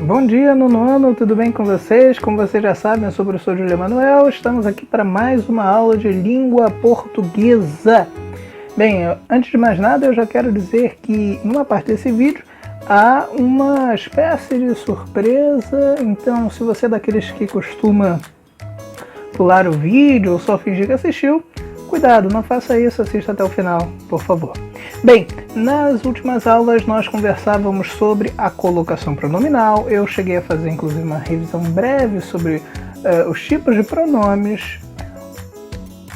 Bom dia, nono ano, tudo bem com vocês? Como vocês já sabem, eu sou o professor Júlio Emanuel, estamos aqui para mais uma aula de língua portuguesa. Bem, antes de mais nada, eu já quero dizer que numa parte desse vídeo há uma espécie de surpresa, então se você é daqueles que costuma pular o vídeo ou só fingir que assistiu, cuidado, não faça isso, assista até o final, por favor. Bem, nas últimas aulas nós conversávamos sobre a colocação pronominal, eu cheguei a fazer inclusive uma revisão breve sobre os tipos de pronomes.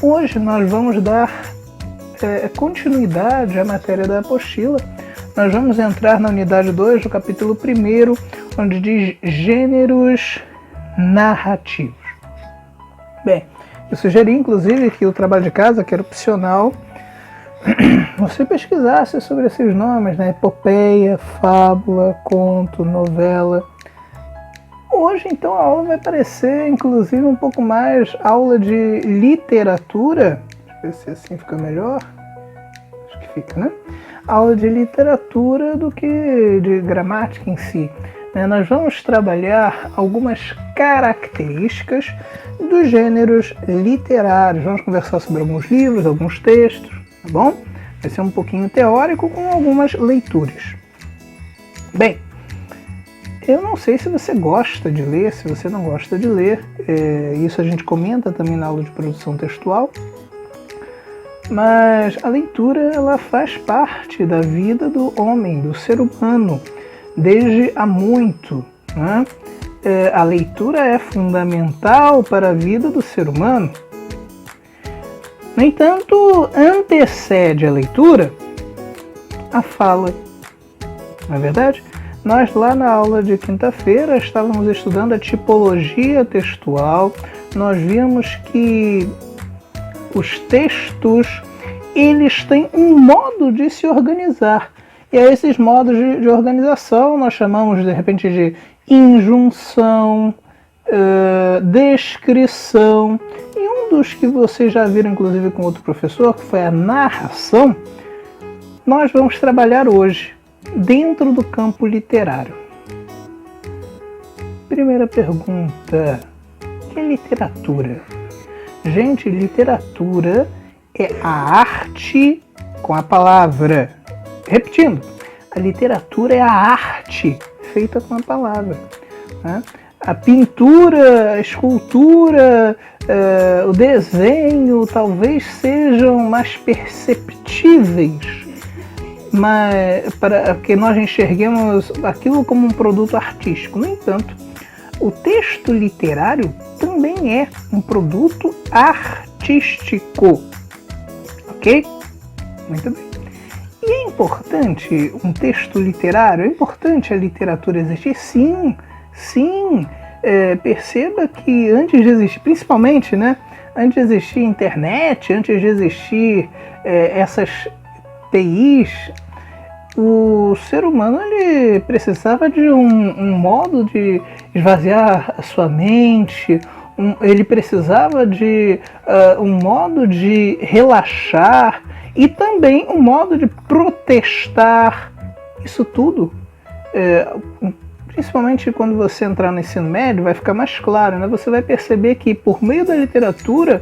Hoje nós vamos dar continuidade à matéria da apostila. Nós vamos entrar na unidade 2 do capítulo 1, onde diz gêneros narrativos. Bem, eu sugeri inclusive que o trabalho de casa, que era opcional, você pesquisasse sobre esses nomes, né? Epopeia, fábula, conto, novela. Hoje, então, a aula vai parecer, inclusive, um pouco mais aula de literatura. Deixa eu ver se assim fica melhor. Acho que fica, né? Aula de literatura do que de gramática em si. Nós vamos trabalhar algumas características dos gêneros literários. Vamos conversar sobre alguns livros, alguns textos. Tá bom? Vai ser um pouquinho teórico com algumas leituras. Bem, eu não sei se você gosta de ler, se você não gosta de ler, isso a gente comenta também na aula de produção textual, mas a leitura ela faz parte da vida do homem, do ser humano, desde há muito, né? A leitura é fundamental para a vida do ser humano. No entanto, antecede a leitura a fala. Não é verdade? Nós lá na aula de quinta-feira estávamos estudando a tipologia textual. Nós vimos que os textos, eles têm um modo de se organizar. E a esses modos de organização nós chamamos de repente de injunção, descrição, e um dos que vocês já viram inclusive com outro professor, que foi a narração, nós vamos trabalhar hoje dentro do campo literário. Primeira pergunta: o que é literatura? Gente, literatura é a arte com a palavra. Repetindo, a literatura é a arte feita com a palavra, né? A pintura, a escultura, o desenho talvez sejam mais perceptíveis, mas para que nós enxerguemos aquilo como um produto artístico. No entanto, o texto literário também é um produto artístico. Ok? Muito bem. E é importante um texto literário? É importante a literatura existir? Sim, sim. Perceba que antes de existir, principalmente, né, antes de existir internet, antes de existir essas TIs, o ser humano ele precisava de um modo de esvaziar a sua mente, ele precisava de um modo de relaxar e também um modo de protestar. Isso tudo, principalmente quando você entrar no ensino médio, vai ficar mais claro, né? Você vai perceber que por meio da literatura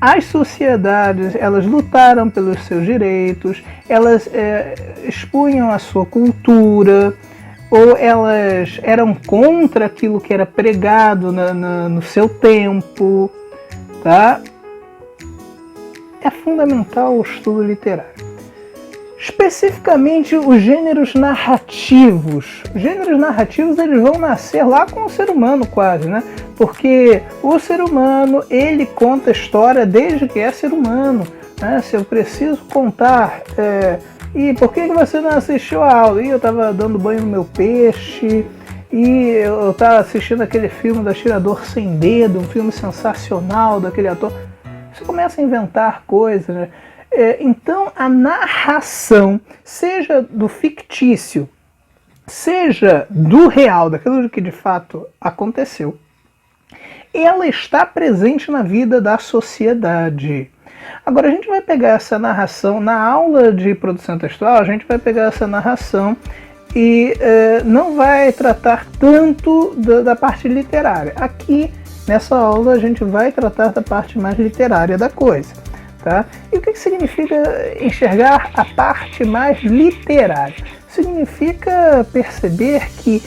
as sociedades elas lutaram pelos seus direitos, elas expunham a sua cultura, ou elas eram contra aquilo que era pregado no seu tempo, tá? É fundamental o estudo literário. Especificamente os gêneros narrativos. Os gêneros narrativos eles vão nascer lá com o ser humano quase, né? Porque o ser humano ele conta história desde que é ser humano, né? Se eu preciso contar, e por que você não assistiu a aula? E eu estava dando banho no meu peixe, e eu estava assistindo aquele filme do Atirador Sem Dedo, um filme sensacional daquele ator. Você começa a inventar coisas, né? Então a narração, seja do fictício, seja do real, daquilo que de fato aconteceu, ela está presente na vida da sociedade. Agora a gente vai pegar essa narração, na aula de produção textual, a gente vai pegar essa narração e não vai tratar tanto da parte literária. Aqui, nessa aula, a gente vai tratar da parte mais literária da coisa. Tá? E o que significa enxergar a parte mais literária? Significa perceber que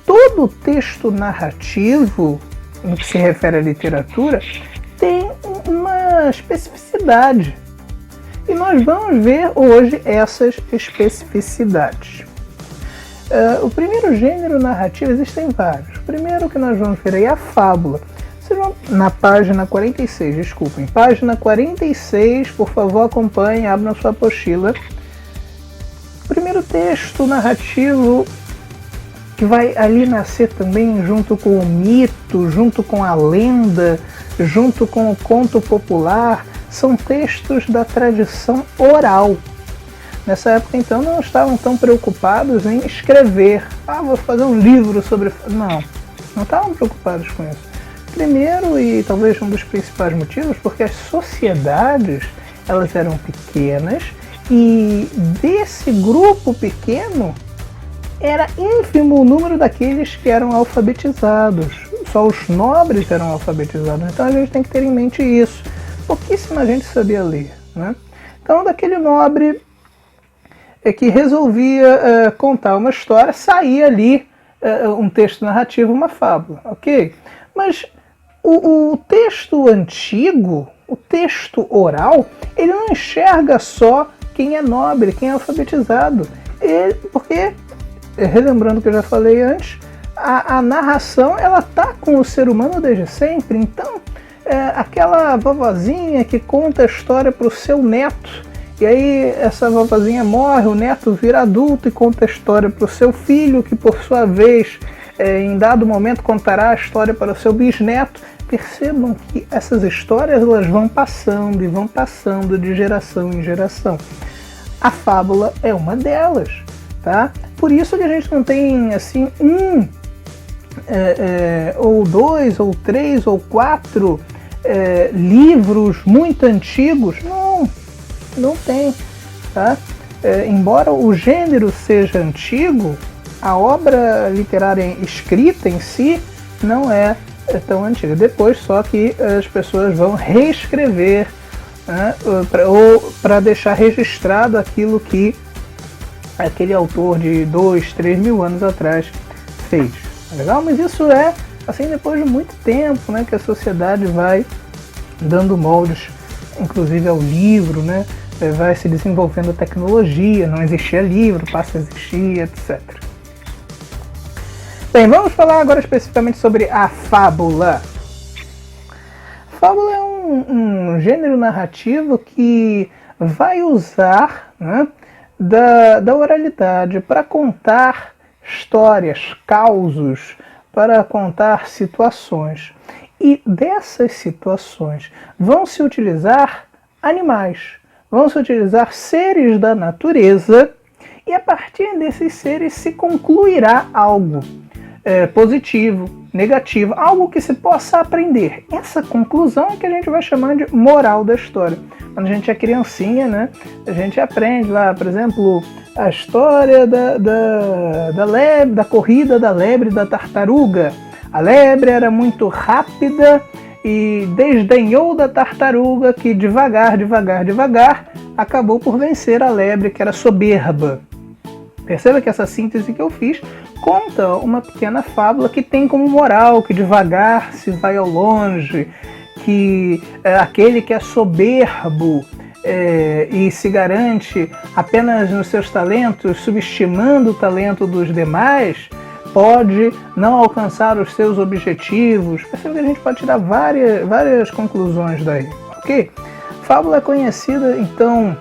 todo texto narrativo, no que se refere à literatura, tem uma especificidade. E nós vamos ver hoje essas especificidades. O primeiro gênero narrativo, existem vários. O primeiro que nós vamos ver aí é a fábula. Vocês vão na página 46, desculpem. Página 46, por favor, acompanhem, abram sua apostila. O primeiro texto narrativo que vai ali nascer também junto com o mito, junto com a lenda, junto com o conto popular, são textos da tradição oral. Nessa época, então, não estavam tão preocupados em escrever. Vou fazer um livro sobre... Não estavam preocupados com isso. Primeiro, e talvez um dos principais motivos, porque as sociedades, elas eram pequenas, e desse grupo pequeno, era ínfimo o número daqueles que eram alfabetizados. Só os nobres eram alfabetizados. Então a gente tem que ter em mente isso. Pouquíssima gente sabia ler, né? Então, daquele nobre que resolvia contar uma história, saía ali um texto narrativo, uma fábula, ok? Mas o texto antigo, o texto oral, ele não enxerga só quem é nobre, quem é alfabetizado. Porque, relembrando o que eu já falei antes, a narração, ela tá com o ser humano desde sempre. Então, aquela vovozinha que conta a história para o seu neto, e aí essa vovozinha morre, o neto vira adulto e conta a história para o seu filho, que por sua vez, em dado momento, contará a história para o seu bisneto. Percebam que essas histórias, elas vão passando e vão passando de geração em geração. A fábula é uma delas, tá? Por isso que a gente não tem assim ou dois, ou três, ou quatro livros muito antigos. Não tem, tá? Embora o gênero seja antigo, a obra literária escrita em si não é tão antiga. Depois só que as pessoas vão reescrever, né, para deixar registrado aquilo que aquele autor de 2, 3 mil anos atrás fez. Legal? Mas isso é assim depois de muito tempo, né, que a sociedade vai dando moldes, inclusive ao livro, né, vai se desenvolvendo a tecnologia, não existia livro, passa a existir, etc. Bem, vamos falar agora especificamente sobre a fábula. A fábula é um gênero narrativo que vai usar, né, da oralidade para contar histórias, causos, para contar situações. E dessas situações vão se utilizar animais, vão se utilizar seres da natureza, e a partir desses seres se concluirá algo positivo, negativo, algo que se possa aprender. Essa conclusão é que a gente vai chamar de moral da história. Quando a gente é criancinha, né, a gente aprende lá, por exemplo, a história da corrida da lebre e da tartaruga. A lebre era muito rápida e desdenhou da tartaruga, que devagar acabou por vencer a lebre, que era soberba. Perceba que essa síntese que eu fiz conta uma pequena fábula que tem como moral que devagar se vai ao longe, que aquele que é soberbo e se garante apenas nos seus talentos, subestimando o talento dos demais, pode não alcançar os seus objetivos. Perceba que a gente pode tirar várias conclusões daí, ok? Fábula é conhecida, então,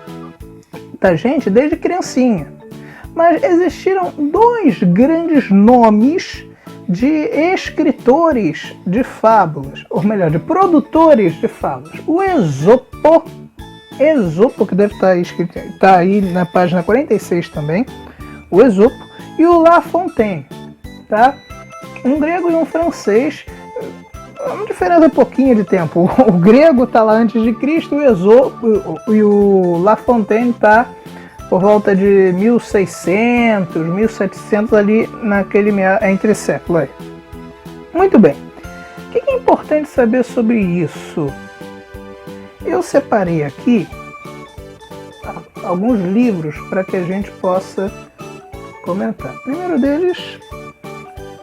da gente desde criancinha. Mas existiram dois grandes nomes de escritores de fábulas, ou melhor, de produtores de fábulas. O Esopo, que deve estar escrito, está aí na página 46 também, o Esopo, e o La Fontaine, tá? Um grego e um francês, uma diferença pouquinho de tempo. O grego está lá antes de Cristo, o Esopo e o La Fontaine está por volta de 1600, 1700 ali entre século aí. Muito bem. O que é importante saber sobre isso? Eu separei aqui alguns livros para que a gente possa comentar. O primeiro deles,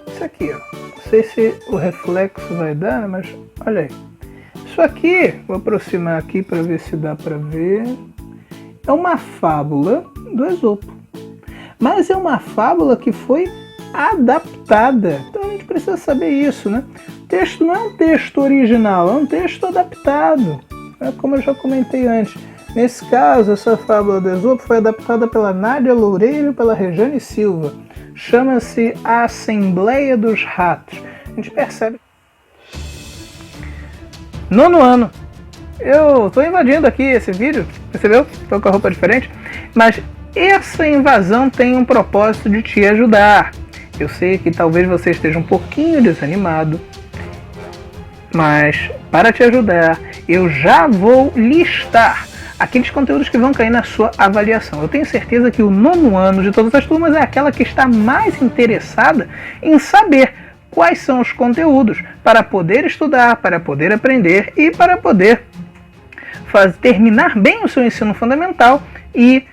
isso aqui, ó. Não sei se o reflexo vai dar, mas olha aí. Isso aqui, vou aproximar aqui para ver se dá para ver. É uma fábula do Esopo. Mas é uma fábula que foi adaptada. Então a gente precisa saber isso, né? O texto não é um texto original, é um texto adaptado. É como eu já comentei antes. Nesse caso, essa fábula do Esopo foi adaptada pela Nádia Loureiro e pela Rejane Silva. Chama-se A Assembleia dos Ratos. A gente percebe. Nono ano. Eu estou invadindo aqui esse vídeo, percebeu? Estou com a roupa diferente. Mas essa invasão tem um propósito de te ajudar. Eu sei que talvez você esteja um pouquinho desanimado, mas para te ajudar, eu já vou listar aqueles conteúdos que vão cair na sua avaliação. Eu tenho certeza que o nono ano de todas as turmas é aquela que está mais interessada em saber quais são os conteúdos para poder estudar, para poder aprender e para poder terminar bem o seu ensino fundamental e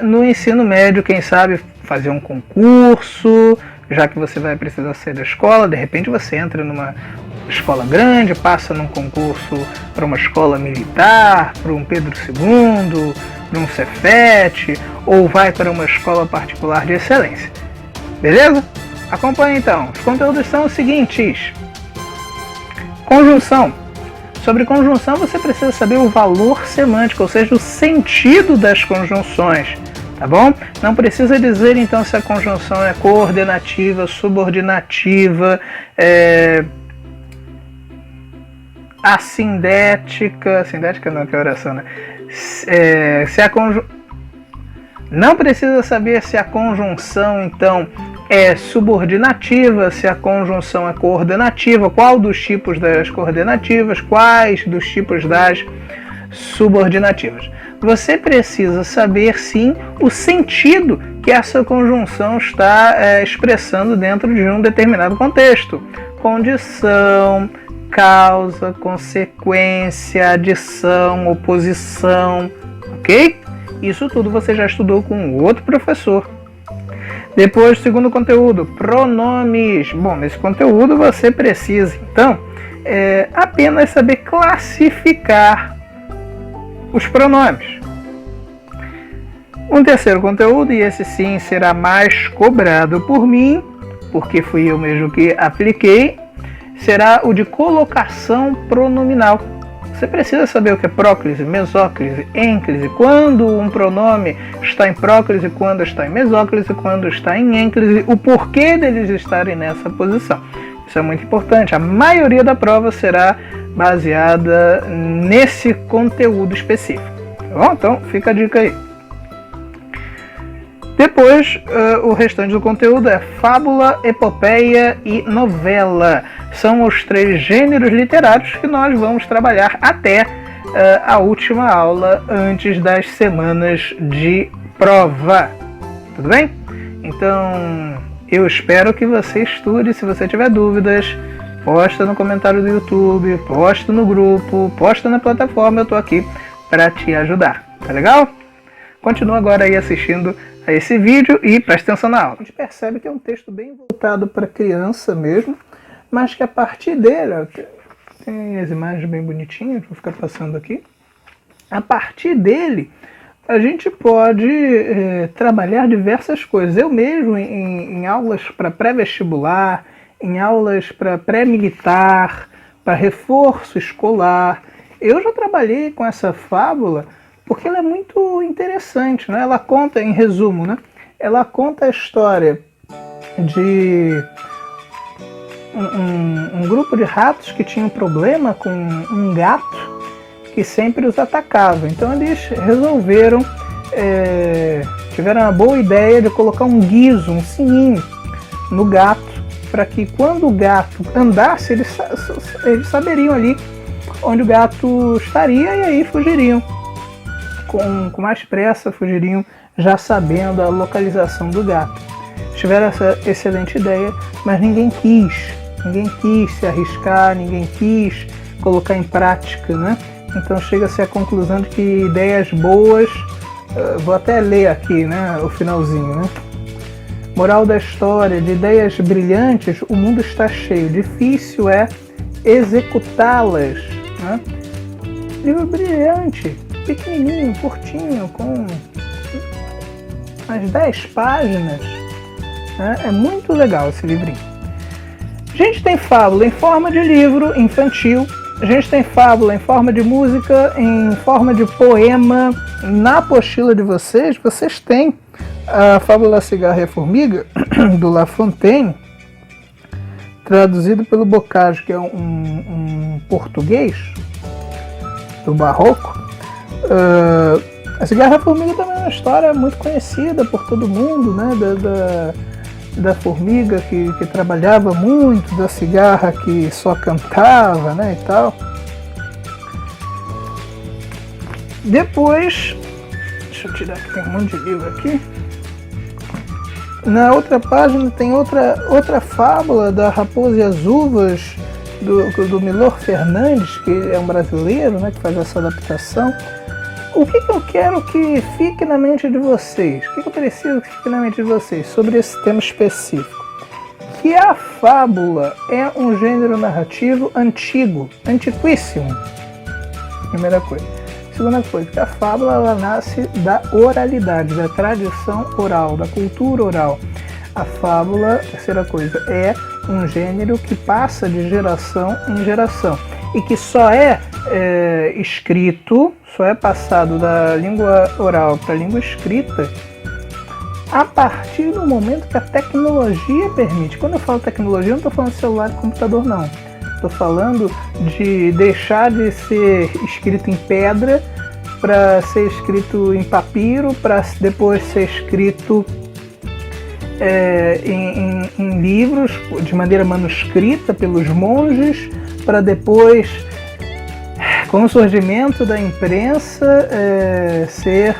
no ensino médio, quem sabe, fazer um concurso, já que você vai precisar sair da escola, de repente você entra numa escola grande, passa num concurso para uma escola militar, para um Pedro II, para um Cefet, ou vai para uma escola particular de excelência. Beleza? Acompanhe então. Os conteúdos são os seguintes. Conjunção. Sobre conjunção você precisa saber o valor semântico, ou seja, o sentido das conjunções. Tá bom? Não precisa dizer então se a conjunção é coordenativa, subordinativa, assindética não, que é oração, né? Não precisa saber se a conjunção então é subordinativa, se a conjunção é coordenativa, qual dos tipos das coordenativas, quais dos tipos das subordinativas. Você precisa saber sim o sentido que essa conjunção está expressando dentro de um determinado contexto. Condição, causa, consequência, adição, oposição, ok? Isso tudo você já estudou com outro professor. Depois, segundo conteúdo, pronomes. Bom, nesse conteúdo você precisa, então, apenas saber classificar os pronomes. Um terceiro conteúdo, e esse sim será mais cobrado por mim, porque fui eu mesmo que apliquei, será o de colocação pronominal. Você precisa saber o que é próclise, mesóclise, ênclise, quando um pronome está em próclise, quando está em mesóclise, quando está em ênclise, o porquê deles estarem nessa posição. Isso é muito importante. A maioria da prova será baseada nesse conteúdo específico. Tá bom? Então, fica a dica aí. Depois, o restante do conteúdo é fábula, epopeia e novela. São os 3 gêneros literários que nós vamos trabalhar até a última aula antes das semanas de prova. Tudo bem? Então, eu espero que você estude. Se você tiver dúvidas, posta no comentário do YouTube, posta no grupo, posta na plataforma. Eu estou aqui para te ajudar. Tá legal? Continua agora aí assistindo a esse vídeo e preste atenção na aula. A gente percebe que é um texto bem voltado para criança mesmo, mas que a partir dele, ó, tem as imagens bem bonitinhas, vou ficar passando aqui. A partir dele, a gente pode trabalhar diversas coisas. Eu mesmo, em aulas para pré-vestibular, em aulas para pré-militar, para reforço escolar, eu já trabalhei com essa fábula porque ela é muito interessante, né? Ela conta, em resumo, né? Ela conta a história de um grupo de ratos que tinha um problema com um gato que sempre os atacava. Então eles resolveram, tiveram a boa ideia de colocar um guizo, um sininho no gato, para que quando o gato andasse, eles saberiam ali onde o gato estaria e aí fugiriam. Com mais pressa, fugiriam já sabendo a localização do gato. Tiveram essa excelente ideia, mas ninguém quis se arriscar, ninguém quis colocar em prática, né? Então chega-se à conclusão de que ideias boas, vou até ler aqui, né, o finalzinho, né? Moral da história: de ideias brilhantes o mundo está cheio, difícil é executá-las, né? Livro brilhante, pequenininho, curtinho, com umas 10 páginas, né? É muito legal esse livrinho. A gente tem fábula em forma de livro infantil, a gente tem fábula em forma de música, em forma de poema. Na apostila de vocês têm a Fábula da Cigarra e a Formiga, do La Fontaine, traduzido pelo Bocage, que é um português do Barroco. A Cigarra e a Formiga também é uma história muito conhecida por todo mundo, né? Da formiga que trabalhava muito, da cigarra que só cantava, né, e tal. Depois, deixa eu tirar que tem um monte de livro aqui. Na outra página tem outra fábula da Raposa e as Uvas, do Milor Fernandes, que é um brasileiro, né, que faz essa adaptação. O que eu quero que fique na mente de vocês? O que eu preciso que fique na mente de vocês sobre esse tema específico? Que a fábula é um gênero narrativo antigo, antiquíssimo. Primeira coisa. Segunda coisa, que a fábula ela nasce da oralidade, da tradição oral, da cultura oral. A fábula, terceira coisa, é um gênero que passa de geração em geração e que só é escrito, só é passado da língua oral para a língua escrita a partir do momento que a tecnologia permite. Quando eu falo tecnologia, eu não estou falando celular e computador, não. Estou falando de deixar de ser escrito em pedra para ser escrito em papiro, para depois ser escrito em livros de maneira manuscrita pelos monges, para depois, com o surgimento da imprensa, ser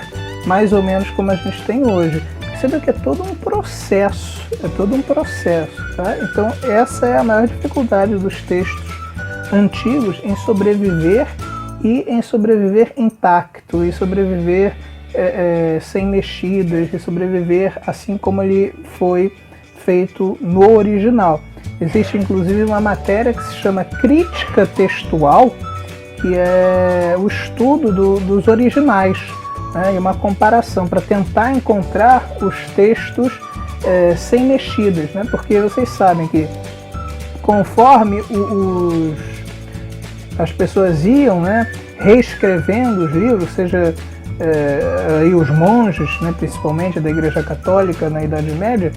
mais ou menos como a gente tem hoje. Perceba que é todo um processo, tá? Então essa é a maior dificuldade dos textos antigos em sobreviver e em sobreviver intacto, e sobreviver sem mexidas, e sobreviver assim como ele foi feito no original. Existe inclusive uma matéria que se chama crítica textual, que é o estudo dos originais, né, e uma comparação para tentar encontrar os textos sem mexidas, né, porque vocês sabem que conforme as pessoas iam, né, reescrevendo os livros, seja aí os monges, né, principalmente da Igreja Católica na Idade Média,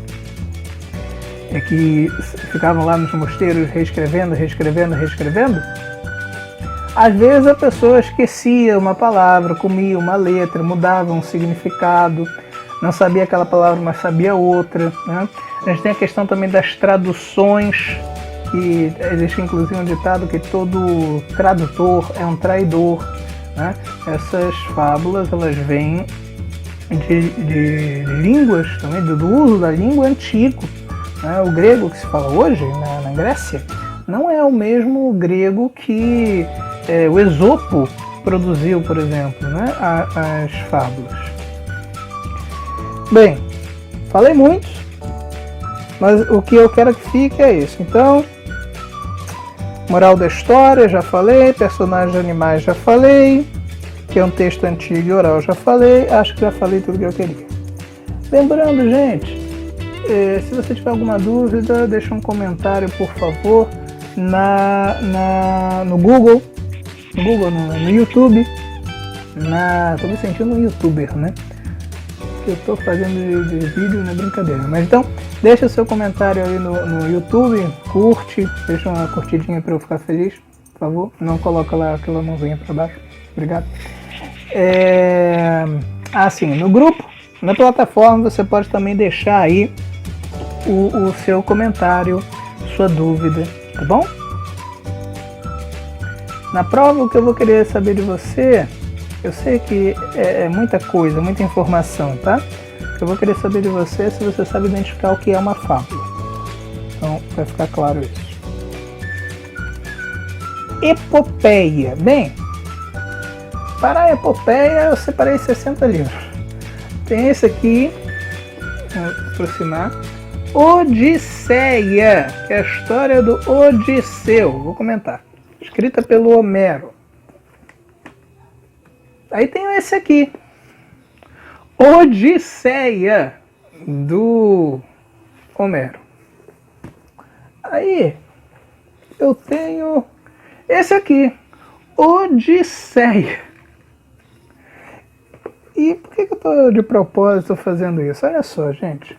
que ficavam lá nos mosteiros reescrevendo, às vezes a pessoa esquecia uma palavra, comia uma letra, mudava um significado, não sabia aquela palavra, mas sabia outra, né? A gente tem a questão também das traduções, que existe inclusive um ditado que todo tradutor é um traidor, né? Essas fábulas elas vêm de línguas também, do uso da língua antigo, né? O grego que se fala hoje na Grécia não é o mesmo grego que o Esopo produziu, por exemplo, né? As fábulas. Bem, falei muito, mas o que eu quero que fique é isso. Então, moral da história, já falei. Personagens animais, já falei. Que é um texto antigo e oral, já falei. Acho que já falei tudo que eu queria. Lembrando, gente, se você tiver alguma dúvida, deixa um comentário, por favor, no Google, no YouTube. Tô me sentindo um youtuber, né? Que eu tô fazendo de vídeo, não é brincadeira. Mas então, deixa seu comentário aí no YouTube, curte, deixa uma curtidinha para eu ficar feliz, por favor. Não coloca lá aquela mãozinha para baixo. Obrigado. Assim, no grupo, na plataforma, você pode também deixar aí o seu comentário, sua dúvida, tá bom? Na prova, o que eu vou querer saber de você, Eu sei que é muita coisa, muita informação, tá? Eu vou querer saber de você se você sabe identificar o que é uma fábula. Então, vai ficar claro isso. Epopeia. Bem, para a epopeia eu separei 60 livros. Tem esse aqui, vou aproximar. Odisseia, que é a história do Odisseu. Vou comentar. Escrita pelo Homero. Aí tem esse aqui. Odisseia, do Homero. Aí eu tenho esse aqui. Odisseia. E por que eu tô de propósito fazendo isso? Olha só, gente.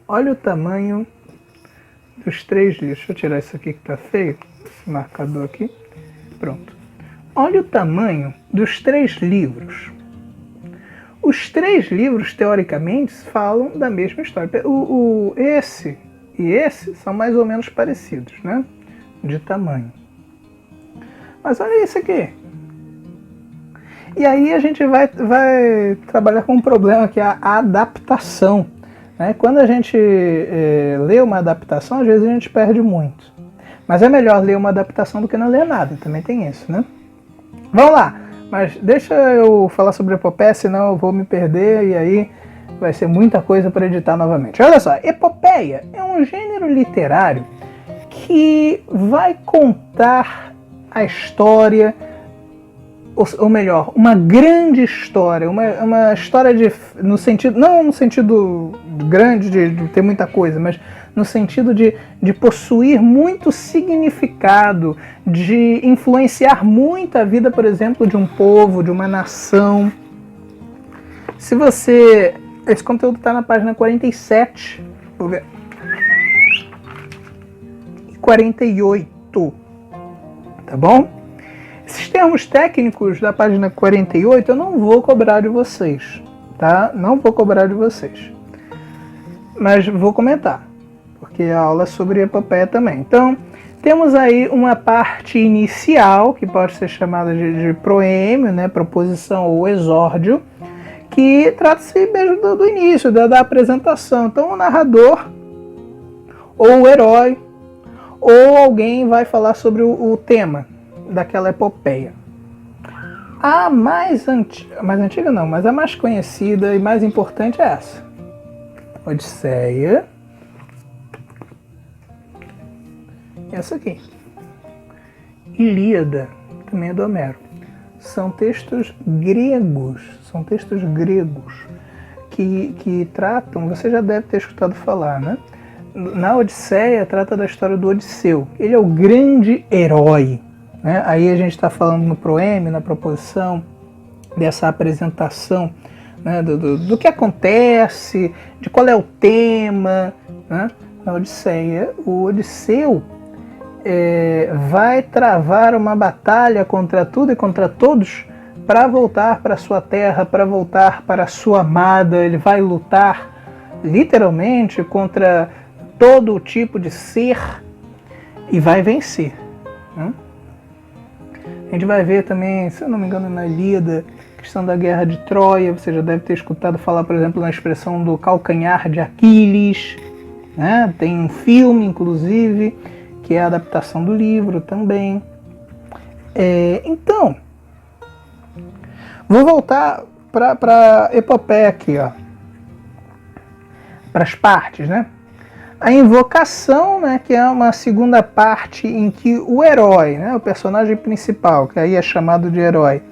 Olha o tamanho dos 3 livros. Deixa eu tirar isso aqui que tá feio. Esse marcador aqui. Pronto. Olha o tamanho dos 3 livros. Os 3 livros, teoricamente, falam da mesma história. Esse e esse são mais ou menos parecidos, né? De tamanho. Mas olha isso aqui. E aí a gente vai trabalhar com um problema que é a adaptação. Né? Quando a gente lê uma adaptação, às vezes a gente perde muito. Mas é melhor ler uma adaptação do que não ler nada. Também tem isso, né? Vamos lá. Mas deixa eu falar sobre a epopeia, senão eu vou me perder e aí vai ser muita coisa para editar novamente. Olha só, epopeia é um gênero literário que vai contar a história, ou melhor, uma grande história, uma história no sentido, não no sentido grande de ter muita coisa, mas no sentido de possuir muito significado, de influenciar muito a vida, por exemplo, de um povo, de uma nação. Se você... Esse conteúdo está na página 47, vou ver, 48, tá bom? Esses termos técnicos da página 48 eu não vou cobrar de vocês, tá? Não vou cobrar de vocês. Mas vou comentar, porque a aula é sobre epopeia também. Então, temos aí uma parte inicial, que pode ser chamada de proêmio, né? Proposição ou exórdio, que trata-se mesmo do início, da apresentação. Então, o narrador, ou o herói, ou alguém vai falar sobre o tema daquela epopeia. A mais antiga não, mas a mais conhecida e mais importante é essa. Odisseia. Essa aqui. Ilíada, também é do Homero. São textos gregos, que tratam, você já deve ter escutado falar, né? Na Odisseia trata da história do Odisseu. Ele é o grande herói. Né? Aí a gente está falando no proêmio, na proposição, dessa apresentação, né? do que acontece, de qual é o tema. Né? Na Odisseia, o Odisseu vai travar uma batalha contra tudo e contra todos para voltar para sua terra, para voltar para sua amada. Ele vai lutar literalmente contra todo tipo de ser e vai vencer. Né? A gente vai ver também, se eu não me engano, na Ilíada, a questão da guerra de Troia. Você já deve ter escutado falar, por exemplo, na expressão do calcanhar de Aquiles. Né? Tem um filme, inclusive, que é a adaptação do livro também. Então, vou voltar para a epopeia aqui, ó, para as partes, né? A invocação, né, que é uma segunda parte em que o herói, né, o personagem principal, que aí é chamado de herói,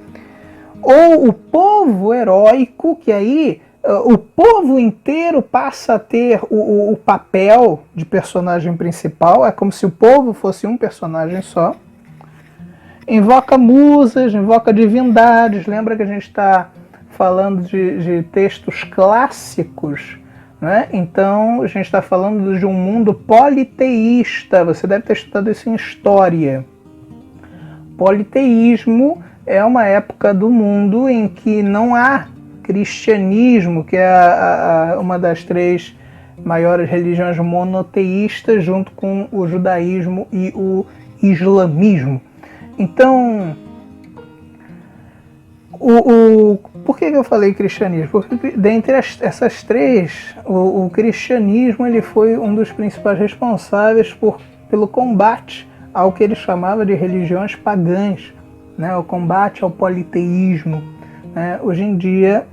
ou o povo heróico, que aí o povo inteiro passa a ter o papel de personagem principal, é como se o povo fosse um personagem só. Invoca musas, invoca divindades. Lembra que a gente está falando de textos clássicos, né? Então a gente está falando de um mundo politeísta. Você deve ter estudado isso em história. Politeísmo é uma época do mundo em que não há cristianismo, que é uma das 3 maiores religiões monoteístas, junto com o judaísmo e o islamismo. Então, Por que eu falei cristianismo? Porque dentre essas três, o cristianismo ele foi um dos principais responsáveis pelo combate ao que ele chamava de religiões pagãs, né? O combate ao politeísmo. Né? Hoje em dia,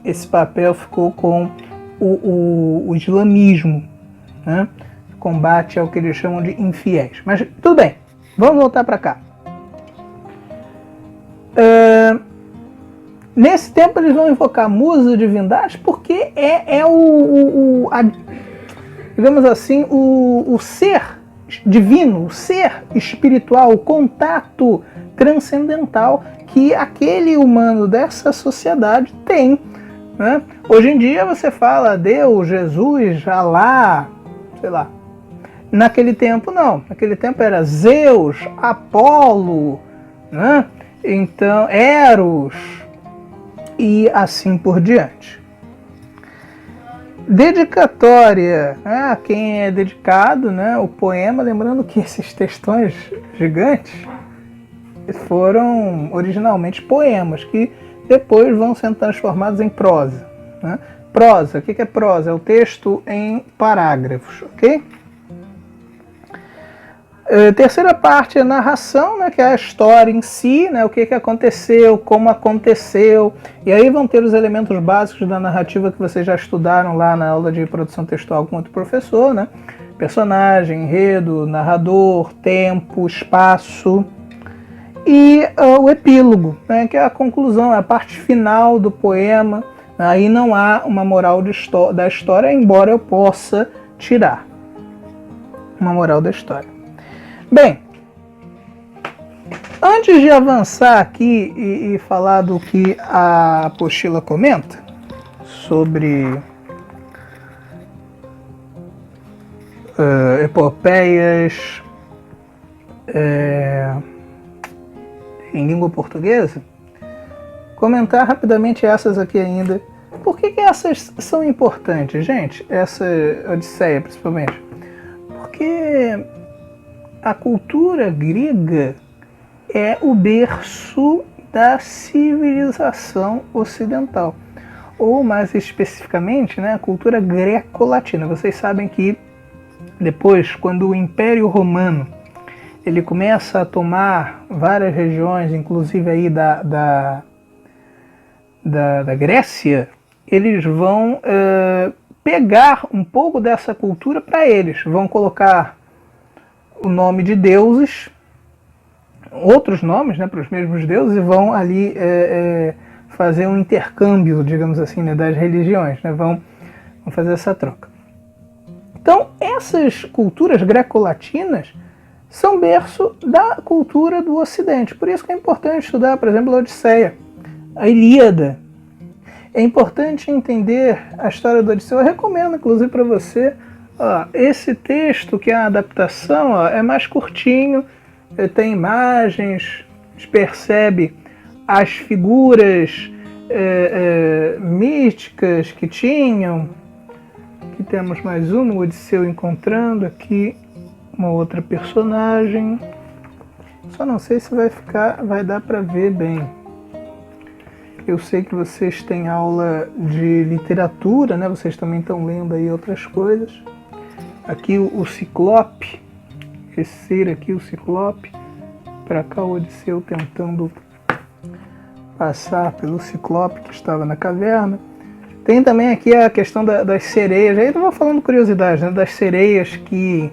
esse papel ficou com o islamismo, né? Combate ao que eles chamam de infiéis. Mas tudo bem, vamos voltar para cá. Nesse tempo eles vão invocar musas, divindades, porque digamos assim, o ser divino, o ser espiritual, o contato transcendental que aquele humano dessa sociedade tem. Né? Hoje em dia você fala Deus, Jesus, Alá, sei lá. Naquele tempo não, naquele tempo era Zeus, Apolo, né? Então Eros e assim por diante. Dedicatória, né? A quem é dedicado, né? O poema, lembrando que esses textões gigantes foram originalmente poemas que depois vão sendo transformados em prosa. Né? Prosa, o que é prosa? É o texto em parágrafos, ok? Terceira parte é a narração, né, que é a história em si, né, o que aconteceu, como aconteceu, e aí vão ter os elementos básicos da narrativa que vocês já estudaram lá na aula de produção textual com outro professor, né? Personagem, enredo, narrador, tempo, espaço, e o epílogo, né, que é a conclusão, é a parte final do poema. Aí não há uma moral da história, embora eu possa tirar uma moral da história. Bem, antes de avançar aqui e falar do que a apostila comenta sobre epopeias em língua portuguesa, comentar rapidamente essas aqui ainda. Por que essas são importantes, gente? Essa Odisseia, principalmente. Porque a cultura grega é o berço da civilização ocidental. Ou, mais especificamente, né, a cultura greco-latina. Vocês sabem que depois, quando o Império Romano ele começa a tomar várias regiões, inclusive aí da Grécia, eles vão pegar um pouco dessa cultura para eles. Vão colocar o nome de deuses, outros nomes, né, para os mesmos deuses, e vão ali fazer um intercâmbio, digamos assim, né, das religiões, né, vão fazer essa troca. Então, essas culturas greco-latinas são berço da cultura do Ocidente. Por isso que é importante estudar, por exemplo, a Odisseia, a Ilíada. É importante entender a história da Odisseia. Eu recomendo, inclusive, para você. Esse texto, que é a adaptação, é mais curtinho, tem imagens, percebe as figuras místicas que tinham. Aqui temos mais uma, o Odisseu encontrando aqui uma outra personagem. Só não sei se vai dar para ver bem. Eu sei que vocês têm aula de literatura, né? Vocês também estão lendo aí outras coisas. Aqui o Ciclope, esse ser aqui, o Ciclope, para cá o Odisseu tentando passar pelo Ciclope que estava na caverna. Tem também aqui a questão das sereias, aí eu vou falando curiosidade, né, das sereias que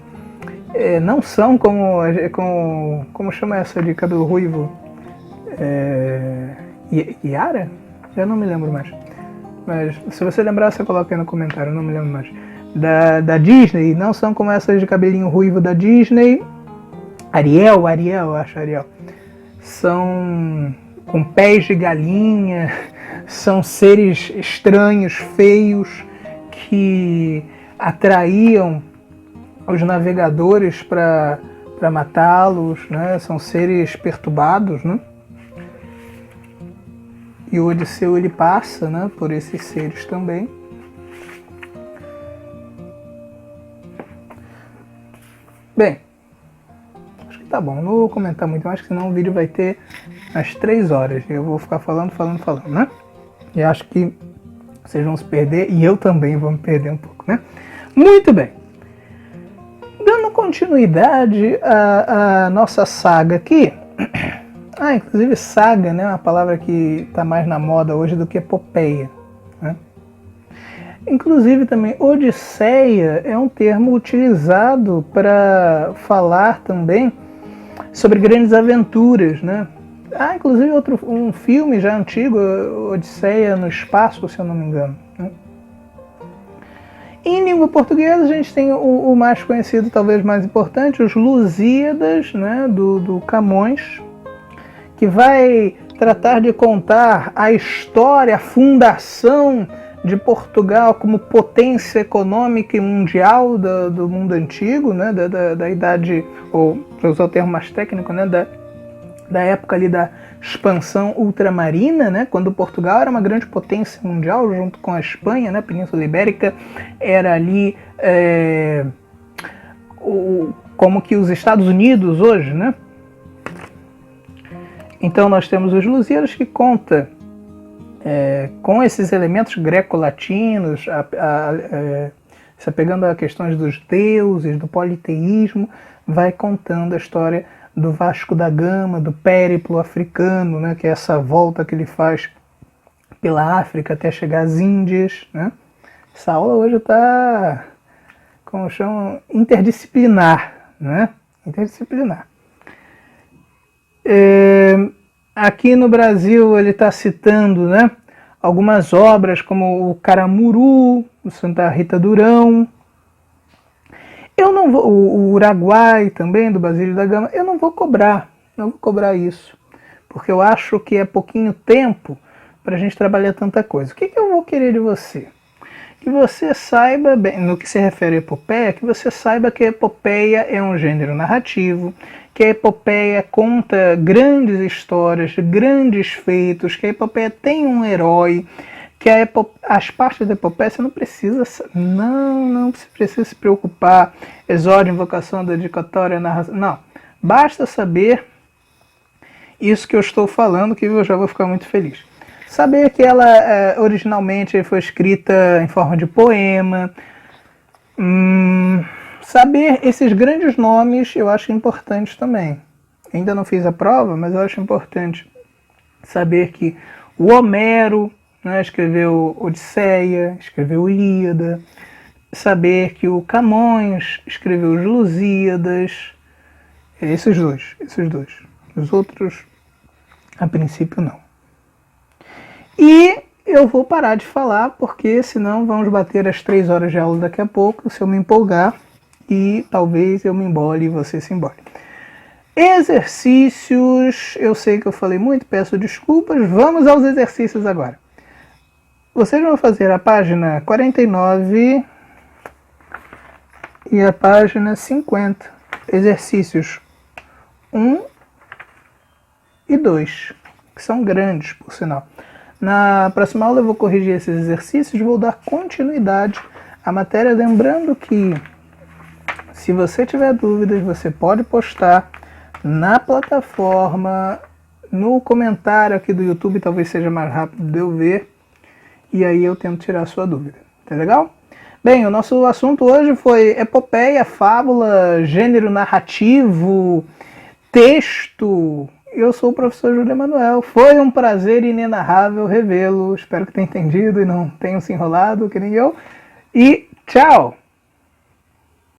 não são como chama essa de cabelo ruivo? Yara? Eu não me lembro mais. Mas se você lembrar, você coloca aí no comentário, eu não me lembro mais. Da Disney, não são como essas de cabelinho ruivo da Disney. Ariel, eu acho Ariel. São com pés de galinha, são seres estranhos, feios, que atraíam os navegadores para matá-los, né? São seres perturbados, né? E o Odisseu ele passa, né, por esses seres também. Bem, acho que tá bom. Não vou comentar muito mais, senão o vídeo vai ter às 3 horas. Eu vou ficar falando, né? E acho que vocês vão se perder e eu também vou me perder um pouco, né? Muito bem. Dando continuidade à nossa saga aqui. Inclusive saga, né? Uma palavra que está mais na moda hoje do que epopeia, né? Inclusive também Odisseia é um termo utilizado para falar também sobre grandes aventuras, né? Inclusive um filme já antigo, Odisseia no Espaço, se eu não me engano, né? Em língua portuguesa a gente tem o mais conhecido, talvez mais importante, os Lusíadas, né, do Camões, que vai tratar de contar a história, a fundação de Portugal como potência econômica e mundial do mundo antigo, né, da idade, ou para usar o termo mais técnico, né, da época ali da expansão ultramarina, né, quando Portugal era uma grande potência mundial junto com a Espanha, né, a Península Ibérica era ali como que os Estados Unidos hoje, né? Então nós temos os Lusíadas que conta com esses elementos greco-latinos, se apegando a questões dos deuses, do politeísmo, vai contando a história do Vasco da Gama, do périplo africano, né, que é essa volta que ele faz pela África até chegar às Índias, né? Essa aula hoje está, como chamam, interdisciplinar, né? Interdisciplinar. Aqui no Brasil ele está citando, né, algumas obras como o Caramuru, o Santa Rita Durão. Eu não vou, o Uruguai também, do Basílio da Gama, eu não vou cobrar isso, porque eu acho que é pouquinho tempo para a gente trabalhar tanta coisa. O que eu vou querer de você? Que você saiba, bem, no que se refere à epopeia, que você saiba que a epopeia é um gênero narrativo, que a epopeia conta grandes histórias, grandes feitos, que a epopeia tem um herói, que as partes da epopeia você não precisa se preocupar, exórdio, invocação, dedicatória, narração, não. Basta saber isso que eu estou falando, que eu já vou ficar muito feliz. Saber que ela originalmente foi escrita em forma de poema. Saber esses grandes nomes eu acho importante também. Ainda não fiz a prova, mas eu acho importante saber que o Homero, né, escreveu Odisseia, escreveu Ilíada. Saber que o Camões escreveu os Lusíadas. Esses dois. Os outros, a princípio, não. E eu vou parar de falar, porque senão vamos bater as 3 horas de aula daqui a pouco, se eu me empolgar, e talvez eu me embole e você se embole. Exercícios, eu sei que eu falei muito, peço desculpas, vamos aos exercícios agora. Vocês vão fazer a página 49 e a página 50, exercícios 1 e 2, que são grandes, por sinal. Na próxima aula eu vou corrigir esses exercícios e vou dar continuidade à matéria, lembrando que se você tiver dúvidas, você pode postar na plataforma, no comentário aqui do YouTube, talvez seja mais rápido de eu ver, e aí eu tento tirar a sua dúvida. Tá legal? Bem, o nosso assunto hoje foi epopeia, fábula, gênero narrativo, texto. Eu sou o professor Júlio Emanuel. Foi um prazer inenarrável revê-lo. Espero que tenha entendido e não tenha se enrolado que nem eu. E tchau!